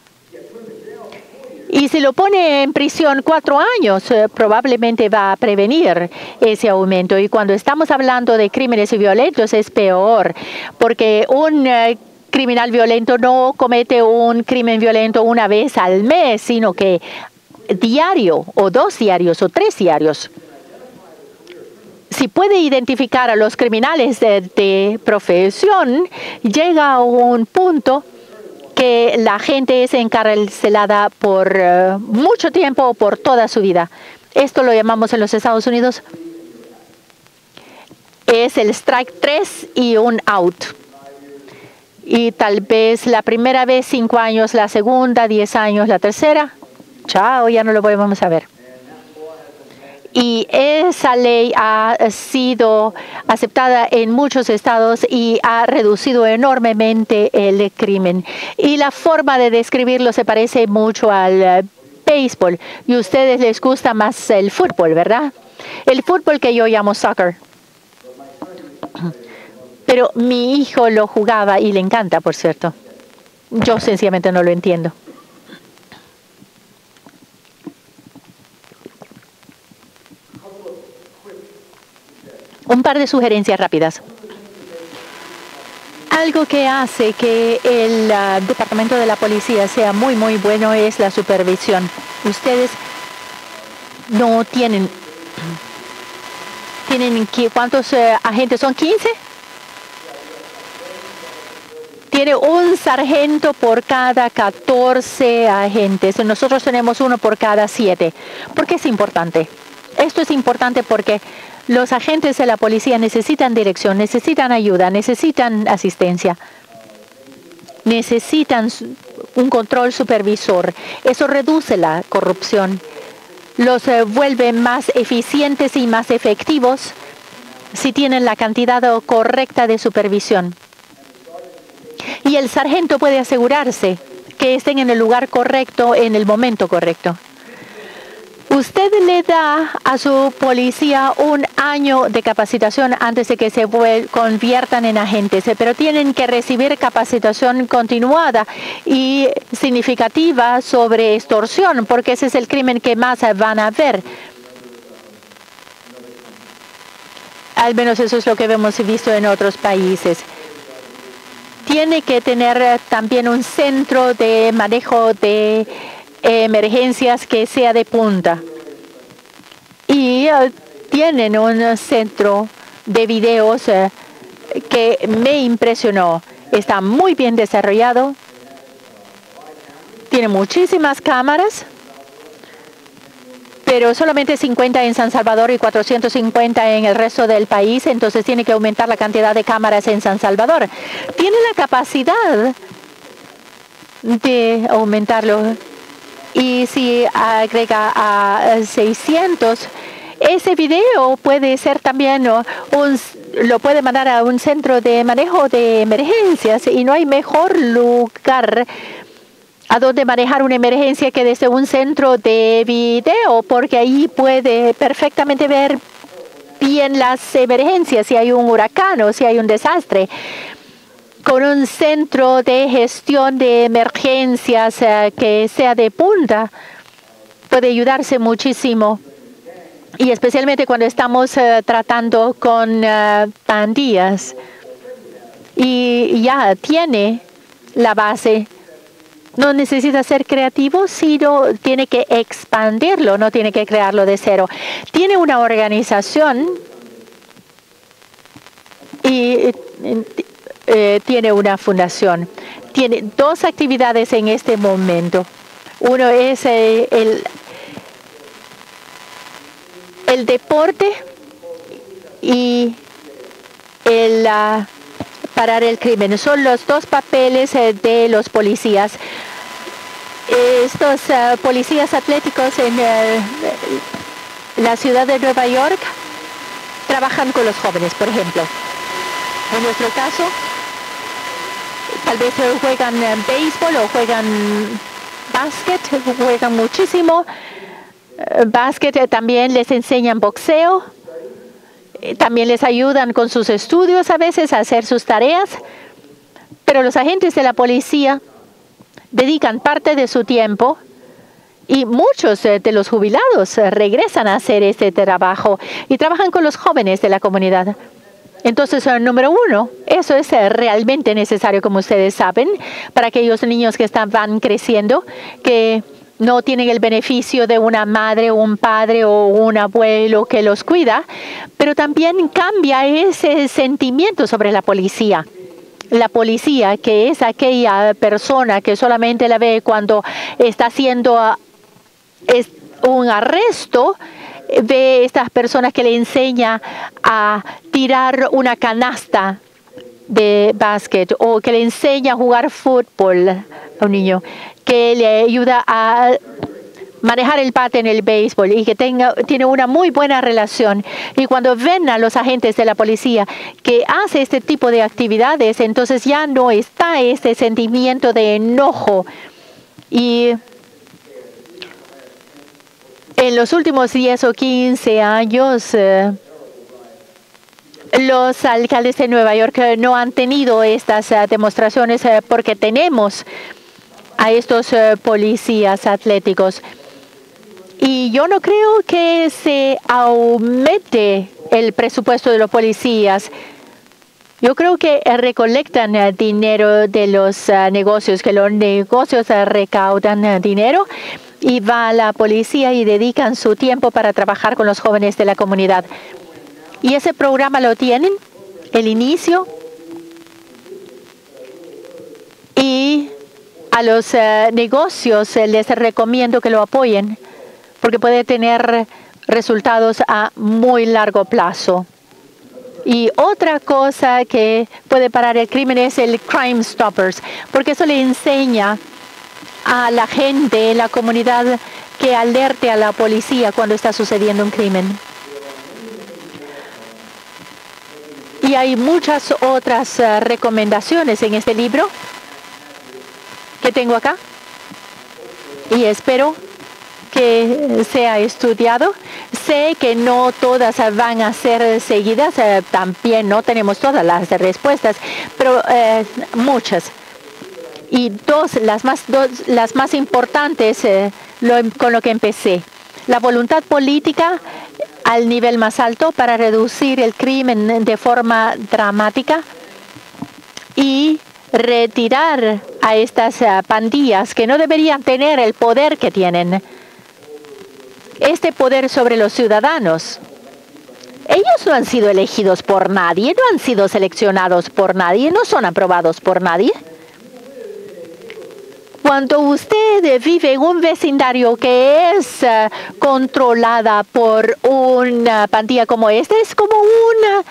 Y si lo pone en prisión 4 años, probablemente va a prevenir ese aumento. Y cuando estamos hablando de crímenes violentos es peor, porque un criminal violento no comete un crimen violento una vez al mes, sino que diario, o 2 diarios, o 3 diarios. Si puede identificar a los criminales de profesión, llega a un punto que la gente es encarcelada por mucho tiempo o por toda su vida. Esto lo llamamos en los Estados Unidos, es el strike 3 y un out. Y tal vez la primera vez 5 años, la segunda 10 años, la tercera, chao, ya no lo volvemos a ver. Y esa ley ha sido aceptada en muchos estados y ha reducido enormemente el crimen. Y la forma de describirlo se parece mucho al béisbol. Y a ustedes les gusta más el fútbol, ¿verdad? El fútbol que yo llamo soccer. Pero mi hijo lo jugaba y le encanta, por cierto. Yo sencillamente no lo entiendo. Un par de sugerencias rápidas. Algo que hace que el departamento de la policía sea muy, muy bueno es la supervisión. Ustedes no tienen ¿cuántos agentes son? ¿15? Tiene un sargento por cada 14 agentes. Nosotros tenemos uno por cada 7. ¿Por qué es importante? Esto es importante porque los agentes de la policía necesitan dirección, necesitan ayuda, necesitan asistencia, necesitan un control supervisor. Eso reduce la corrupción, los vuelve más eficientes y más efectivos si tienen la cantidad correcta de supervisión. Y el sargento puede asegurarse que estén en el lugar correcto en el momento correcto. Usted le da a su policía 1 año de capacitación antes de que se conviertan en agentes, pero tienen que recibir capacitación continuada y significativa sobre extorsión, porque ese es el crimen que más van a ver. Al menos eso es lo que hemos visto en otros países. Tiene que tener también un centro de manejo de emergencias que sea de punta. Y tienen un centro de videos que me impresionó. Está muy bien desarrollado. Tiene muchísimas cámaras, pero solamente 50 en San Salvador y 450 en el resto del país. Entonces tiene que aumentar la cantidad de cámaras en San Salvador. Tiene la capacidad de aumentarlo. Y si agrega a 600, ese video puede ser también lo puede mandar a un centro de manejo de emergencias, y no hay mejor lugar a donde manejar una emergencia que desde un centro de video, porque ahí puede perfectamente ver bien las emergencias, si hay un huracán o si hay un desastre. Con un centro de gestión de emergencias que sea de punta, puede ayudarse muchísimo. Y especialmente cuando estamos tratando con pandillas. Y ya tiene la base. No necesita ser creativo, sino tiene que expandirlo, no tiene que crearlo de cero. Tiene una organización y tiene una fundación. Tiene 2 actividades en este momento. Uno es el deporte y parar el crimen. Son los dos papeles de los policías. Estos policías atléticos en la ciudad de Nueva York trabajan con los jóvenes, por ejemplo. En nuestro caso, tal vez juegan béisbol o juegan básquet, juegan muchísimo. Básquet, también les enseñan boxeo, también les ayudan con sus estudios a veces a hacer sus tareas, pero los agentes de la policía dedican parte de su tiempo y muchos de los jubilados regresan a hacer este trabajo y trabajan con los jóvenes de la comunidad. Entonces, número uno, eso es realmente necesario, como ustedes saben, para aquellos niños que van creciendo, que no tienen el beneficio de una madre, un padre o un abuelo que los cuida, pero también cambia ese sentimiento sobre la policía. La policía, que es aquella persona que solamente la ve cuando está haciendo un arresto, ve estas personas que le enseña a tirar una canasta de básquet o que le enseña a jugar fútbol a un niño, que le ayuda a manejar el bate en el béisbol y que tiene una muy buena relación. Y cuando ven a los agentes de la policía que hace este tipo de actividades, entonces ya no está este sentimiento de enojo. Y en los últimos 10 o 15 años, los alcaldes de Nueva York no han tenido estas demostraciones porque tenemos a estos policías atléticos. Y yo no creo que se aumente el presupuesto de los policías. Yo creo que recolectan dinero de los negocios, que los negocios recaudan dinero y va a la policía y dedican su tiempo para trabajar con los jóvenes de la comunidad. Y ese programa lo tienen, el inicio, y a los negocios les recomiendo que lo apoyen porque puede tener resultados a muy largo plazo. Y otra cosa que puede parar el crimen es el Crime Stoppers, porque eso le enseña a la gente, la comunidad, que alerte a la policía cuando está sucediendo un crimen. Y hay muchas otras recomendaciones en este libro que tengo acá y espero que sea estudiado. Sé que no todas van a ser seguidas, también no tenemos todas las respuestas, pero muchas. Y las más importantes con lo que empecé. La voluntad política al nivel más alto para reducir el crimen de forma dramática y retirar a estas pandillas que no deberían tener el poder que tienen. Este poder sobre los ciudadanos. Ellos no han sido elegidos por nadie, no han sido seleccionados por nadie, no son aprobados por nadie. Cuando usted vive en un vecindario que es controlada por una pandilla como esta, es como una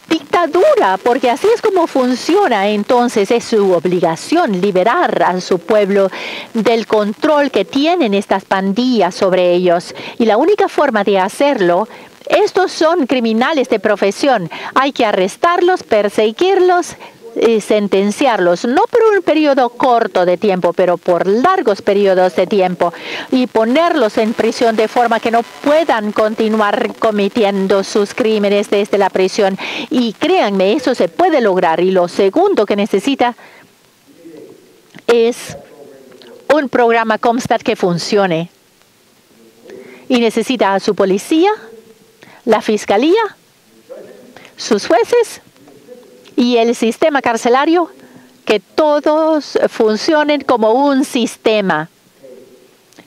dictadura, porque así es como funciona. Entonces es su obligación liberar a su pueblo del control que tienen estas pandillas sobre ellos. Y la única forma de hacerlo, estos son criminales de profesión. Hay que arrestarlos, perseguirlos, sentenciarlos, no por un periodo corto de tiempo, pero por largos periodos de tiempo, y ponerlos en prisión de forma que no puedan continuar cometiendo sus crímenes desde la prisión. Y créanme, eso se puede lograr. Y lo segundo que necesita es un programa Comstat que funcione. Y necesita a su policía, la fiscalía, sus jueces y el sistema carcelario, que todos funcionen como un sistema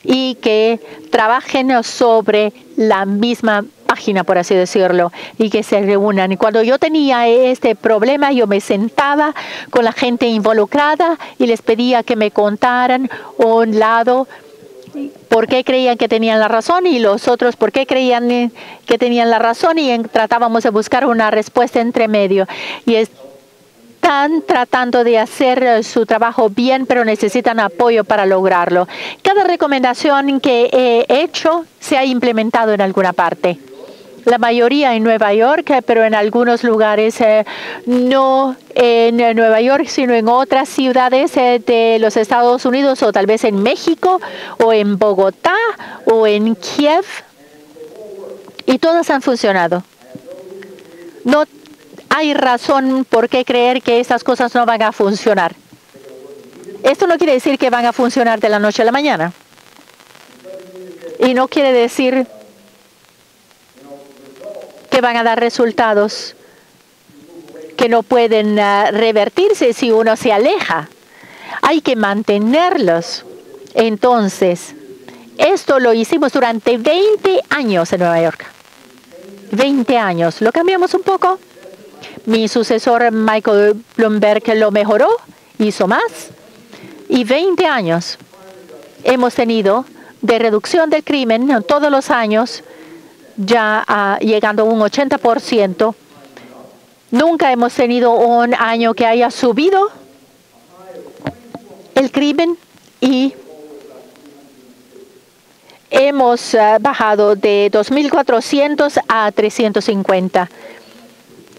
y que trabajen sobre la misma página, por así decirlo, y que se reúnan. Y cuando yo tenía este problema, yo me sentaba con la gente involucrada y les pedía que me contaran un lado por qué creían que tenían la razón y los otros por qué creían que tenían la razón, y tratábamos de buscar una respuesta entre medio. están tratando de hacer su trabajo bien, pero necesitan apoyo para lograrlo. Cada recomendación que he hecho se ha implementado en alguna parte. La mayoría en Nueva York, pero en algunos lugares no en Nueva York, sino en otras ciudades de los Estados Unidos, o tal vez en México, o en Bogotá, o en Kiev. Y todas han funcionado. No hay razón por qué creer que estas cosas no van a funcionar. Esto no quiere decir que van a funcionar de la noche a la mañana. Y no quiere decir que van a dar resultados que no pueden revertirse si uno se aleja. Hay que mantenerlos. Entonces, esto lo hicimos durante 20 años en Nueva York. 20 años. ¿Lo cambiamos un poco? Mi sucesor Michael Bloomberg lo mejoró, hizo más. Y 20 años hemos tenido de reducción del crimen todos los años, ya llegando a un 80%. Nunca hemos tenido un año que haya subido el crimen y hemos bajado de 2.400 a 350.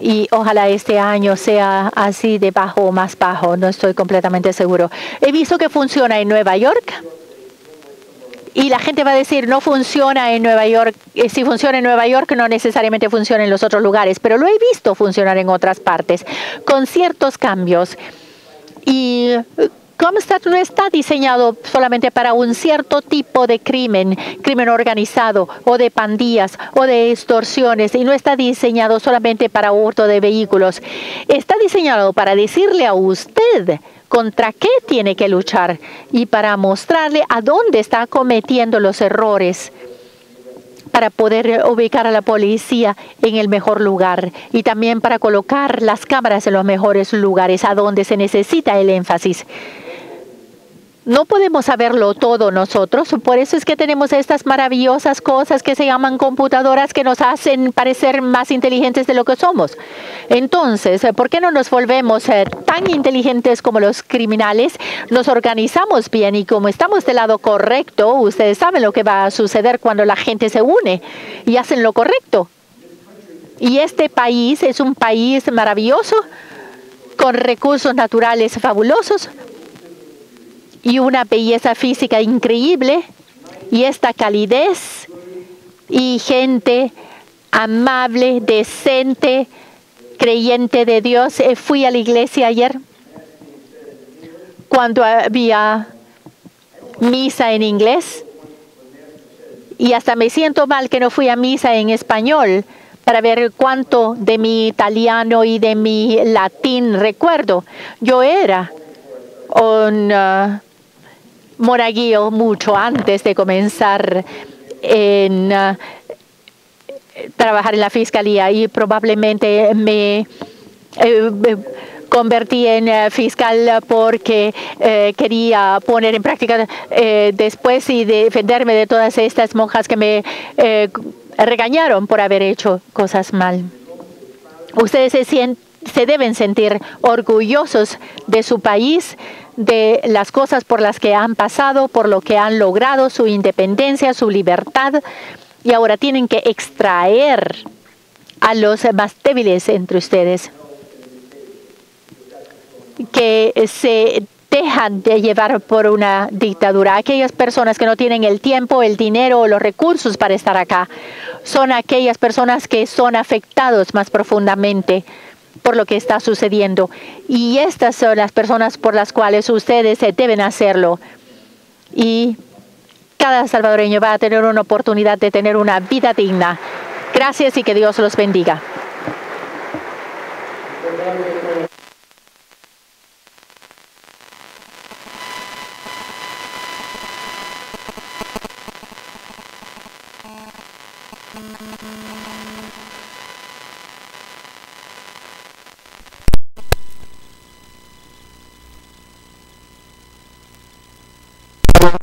Y ojalá este año sea así de bajo o más bajo, no estoy completamente seguro. He visto que funciona en Nueva York. Y la gente va a decir, no funciona en Nueva York. Si funciona en Nueva York, no necesariamente funciona en los otros lugares. Pero lo he visto funcionar en otras partes, con ciertos cambios. Y Comstat no está diseñado solamente para un cierto tipo de crimen organizado, o de pandillas, o de extorsiones. Y no está diseñado solamente para hurto de vehículos. Está diseñado para decirle a usted contra qué tiene que luchar y para mostrarle a dónde está cometiendo los errores, para poder ubicar a la policía en el mejor lugar y también para colocar las cámaras en los mejores lugares a donde se necesita el énfasis. No podemos saberlo todo nosotros, por eso es que tenemos estas maravillosas cosas que se llaman computadoras que nos hacen parecer más inteligentes de lo que somos. Entonces, ¿por qué no nos volvemos tan inteligentes como los criminales? Nos organizamos bien y como estamos del lado correcto, ustedes saben lo que va a suceder cuando la gente se une y hacen lo correcto. Y este país es un país maravilloso, con recursos naturales fabulosos, y una belleza física increíble, y esta calidez, y gente amable, decente, creyente de Dios. Fui a la iglesia ayer cuando había misa en inglés, y hasta me siento mal que no fui a misa en español para ver cuánto de mi italiano y de mi latín recuerdo. Yo era un monaguillo mucho antes de comenzar en trabajar en la fiscalía, y probablemente me convertí en fiscal porque quería poner en práctica después y defenderme de todas estas monjas que me regañaron por haber hecho cosas mal. Ustedes se deben sentir orgullosos de su país, de las cosas por las que han pasado, por lo que han logrado, su independencia, su libertad, y ahora tienen que extraer a los más débiles entre ustedes, que se dejan de llevar por una dictadura. Aquellas personas que no tienen el tiempo, el dinero o los recursos para estar acá, son aquellas personas que son afectados más profundamente por lo que está sucediendo. Y estas son las personas por las cuales ustedes deben hacerlo. Y cada salvadoreño va a tener una oportunidad de tener una vida digna. Gracias y que Dios los bendiga.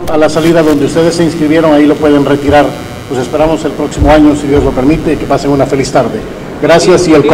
A la salida donde ustedes se inscribieron, ahí lo pueden retirar. Los esperamos el próximo año, si Dios lo permite, y que pasen una feliz tarde. Gracias y el